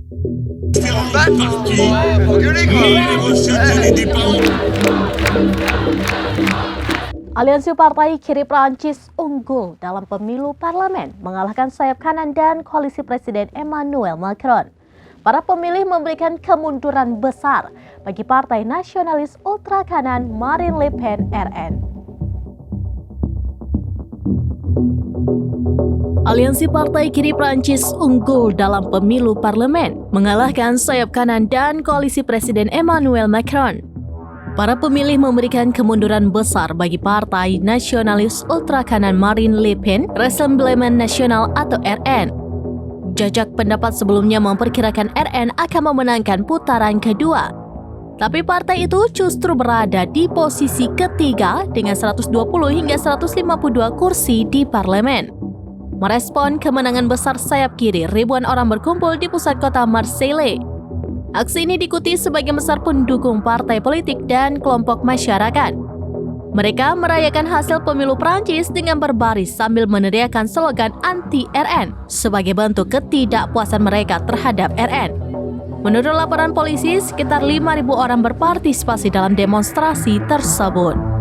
Aliansi Partai Kiri Prancis unggul dalam pemilu parlemen, mengalahkan sayap kanan dan koalisi Presiden Emmanuel Macron. Para pemilih memberikan kemunduran besar bagi partai nasionalis ultra kanan Marine Le Pen (RN). Aliansi Partai Kiri Prancis unggul dalam pemilu parlemen, mengalahkan sayap kanan dan koalisi Presiden Emmanuel Macron. Para pemilih memberikan kemunduran besar bagi partai nasionalis ultra kanan Marine Le Pen Rassemblement National atau RN. Jajak pendapat sebelumnya memperkirakan RN akan memenangkan putaran kedua. Tapi partai itu justru berada di posisi ketiga dengan 120 hingga 152 kursi di parlemen. Merespon kemenangan besar sayap kiri, ribuan orang berkumpul di pusat kota Marseille. Aksi ini diikuti sebagian besar pendukung partai politik dan kelompok masyarakat. Mereka merayakan hasil pemilu Prancis dengan berbaris sambil meneriakkan slogan anti-RN sebagai bentuk ketidakpuasan mereka terhadap RN. Menurut laporan polisi, sekitar 5.000 orang berpartisipasi dalam demonstrasi tersebut.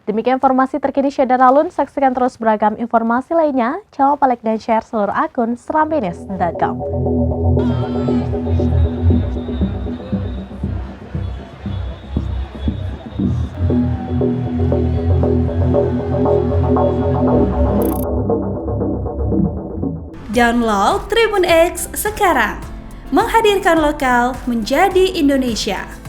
Demikian informasi terkini Syederalun. Saksikan terus beragam informasi lainnya. Jangan lupa like dan share seluruh akun serambinews.com. Download Tribun X sekarang, menghadirkan lokal menjadi Indonesia.